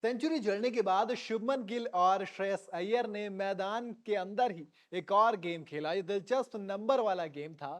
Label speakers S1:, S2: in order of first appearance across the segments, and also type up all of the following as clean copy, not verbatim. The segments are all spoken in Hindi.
S1: सेंचुरी जड़ने के बाद शुभमन गिल और श्रेयस अय्यर ने मैदान के अंदर ही एक और गेम खेला। ये दिलचस्प नंबर वाला गेम था।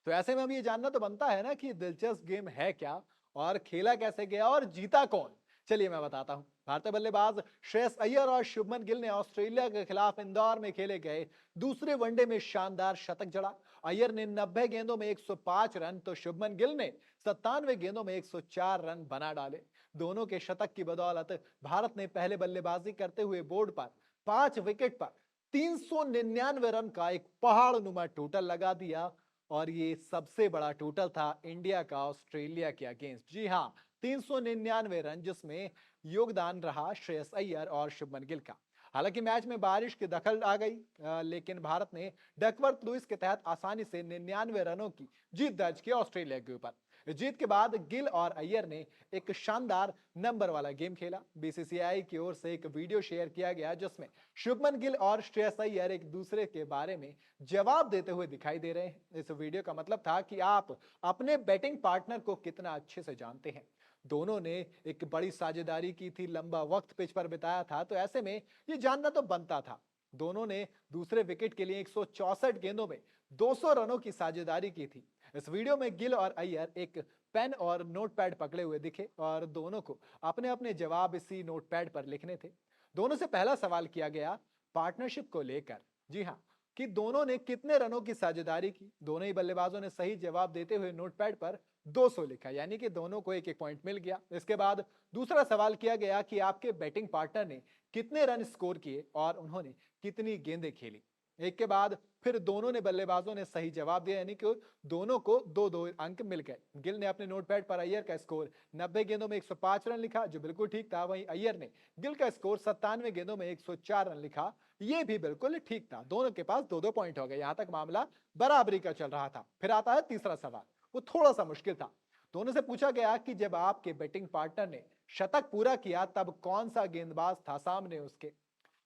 S1: तो ऐसे में हम ये जानना तो बनता है ना कि ये दिलचस्प गेम है क्या और खेला कैसे गया और जीता कौन। चलिए मैं बताता हूँ। भारतीय बल्लेबाज श्रेयस अय्यर और शुभमन गिल ने ऑस्ट्रेलिया के खिलाफ इंदौर में खेले गए दूसरे वनडे में शानदार शतक जड़ा। अय्यर ने 90 गेंदों में 105 रन तो शुभमन गिल ने 97 गेंदों में 104 रन बना डाले। दोनों के शतक की बदौलत भारत ने पहले बल्लेबाजी करते हुए बोर्ड पर 5 विकेट पर 399 रन का एक पहाड़ नुमा टोटल लगा दिया। और ये सबसे बड़ा टोटल था इंडिया का ऑस्ट्रेलिया के अगेंस्ट। जी हाँ, 399 रन, जिसमें योगदान रहा श्रेयस अय्यर और शुभमन गिल का। हालांकि मैच में बारिश की दखल आ गई, लेकिन भारत ने डकवर्थ लुइस के तहत आसानी से 99 रनों की जीत दर्ज की ऑस्ट्रेलिया के ऊपर। जीत के बाद गिल और अय्यर ने एक शानदार नंबर वाला गेम खेला। बीसीसीआई की ओर से एक वीडियो शेयर किया गया जिसमें शुभमन गिल और श्रेयस अय्यर एक दूसरे के बारे में जवाब देते हुए दिखाई दे रहे हैं। इस वीडियो का मतलब था कि आप अपने बैटिंग पार्टनर को कितना अच्छे से जानते हैं। दोनों ने एक बड़ी साझेदारी की थी, लंबा वक्त पिच पर बिताया था, तो ऐसे में ये जानना तो बनता था। दोनों ने दूसरे विकेट के लिए 164 गेंदों में 200 रनों की साझेदारी की थी। इस वीडियो में गिल और अय्यर एक पेन और नोटपैड पकड़े हुए दिखे और दोनों को अपने अपने जवाब इसी नोटपैड पर लिखने थे। दोनों से पहला सवाल किया गया पार्टनरशिप को लेकर। जी हाँ, कि दोनों ने कितने रनों की साझेदारी की। दोनों ही बल्लेबाजों ने सही जवाब देते हुए नोटपैड पर 200 लिखा, यानी कि दोनों को एक एक पॉइंट मिल गया। इसके बाद दूसरा सवाल किया गया कि आपके बैटिंग पार्टनर ने कितने रन स्कोर किए और उन्होंने कितनी गेंदें खेली। एक के बाद फिर दोनों ने बल्लेबाजों ने सही जवाब दिया, यानी कि दोनों को दो दो अंक मिल गए। गिल ने अपने नोटपैड पर अय्यर का स्कोर 90 गेंदों में 105 रन लिखा, जो बिल्कुल ठीक था। वहीं अय्यर ने गिल का स्कोर 97 गेंदों में 104 रन लिखा, ये भी बिल्कुल ठीक था। दोनों के पास दो दो पॉइंट हो गए। यहां तक मामला बराबरी का चल रहा था। फिर आता है तीसरा सवाल, वो थोड़ा सा मुश्किल था। दोनों से पूछा गया कि जब आपके बैटिंग पार्टनर ने शतक पूरा किया तब कौन सा गेंदबाज था सामने उसके।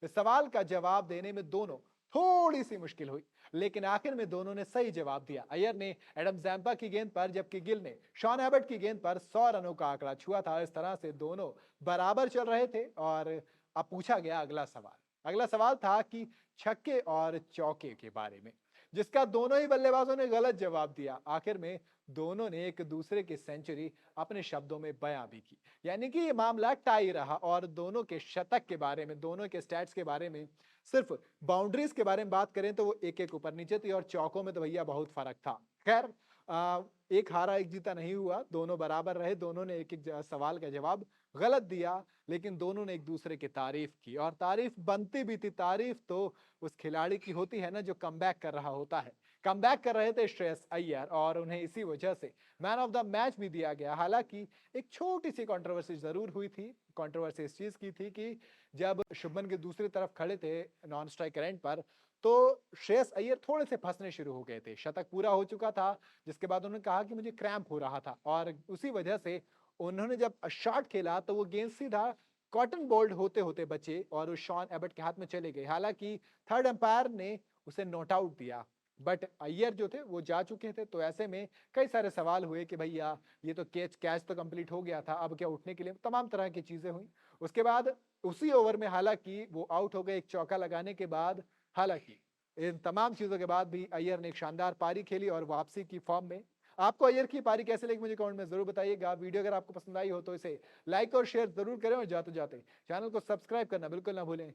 S1: इस सवाल का जवाब देने में दोनों थोड़ी सी मुश्किल हुई, लेकिन आखिर में दोनों ने सही जवाब दिया। अय्यर ने एडम जैम्पा की गेंद पर, जबकि गिल ने शॉन एबट की गेंद पर 100 रनों का आंकड़ा छुआ था। इस तरह से दोनों बराबर चल रहे थे। और अब पूछा गया अगला सवाल। अगला सवाल था कि छक्के और चौके के बारे में, जिसका दोनों ही बल्लेबाजों ने गलत जवाब दिया। आखिर में दोनों ने एक दूसरे की सेंचुरी अपने शब्दों में बयां भी की, यानी कि ये मामला टाई रहा। और दोनों के शतक के बारे में, दोनों के स्टैट्स के बारे में, सिर्फ बाउंड्रीज के बारे में बात करें तो वो एक एक ऊपर नीचे थी और चौकों में तो भैया बहुत फर्क था। खैर, एक हारा एक जीता नहीं हुआ, दोनों बराबर रहे। दोनों ने एक एक सवाल का जवाब गलत दिया, लेकिन दोनों ने एक दूसरे की तारीफ की और तारीफ बनती भी थी। तारीफ तो उस खिलाड़ी की होती है ना जो कमबैक कर रहा होता है। कमबैक कर रहे थे श्रेयस अय्यर और उन्हें इसी वजह से मैन ऑफ द मैच भी दिया गया। हालांकि एक छोटी सी कंट्रोवर्सी जरूर हुई थी। कंट्रोवर्सी इस चीज की थी कि जब शुभमन के दूसरी तरफ खड़े थे नॉन स्ट्राइक एंड पर, तो श्रेयस अय्यर थोड़े से फंसने शुरू हो गए थे। शतक पूरा हो चुका था, जिसके बाद उन्होंने कहा कि मुझे क्रैम्प हो रहा था और उसी वजह से उन्होंने जब शॉट खेला तो वो गेंद सीधा कॉटन बोल्ड होते होते बचे और उस शॉन एबट के हाथ में चले गए। हालांकि थर्ड अंपायर ने उसे नॉट आउट दिया, बट अय्यर जो थे वो जा चुके थे। तो ऐसे में कई सारे सवाल हुए कि भैया ये तो कैच कैच तो कंप्लीट हो गया था, अब क्या उठने के लिए, तमाम तरह की चीजें हुई। उसके बाद उसी ओवर में हालांकि वो आउट हो गए एक चौका लगाने के बाद। हालांकि इन तमाम चीजों के बाद भी अय्यर ने एक शानदार पारी खेली और वापसी की फॉर्म में। आपको अय्यर की पारी कैसे लगी मुझे कमेंट में जरूर बताइएगा। वीडियो अगर आपको पसंद आई हो तो इसे लाइक और शेयर जरूर करें और जाते जाते चैनल को सब्सक्राइब करना बिल्कुल ना भूलें।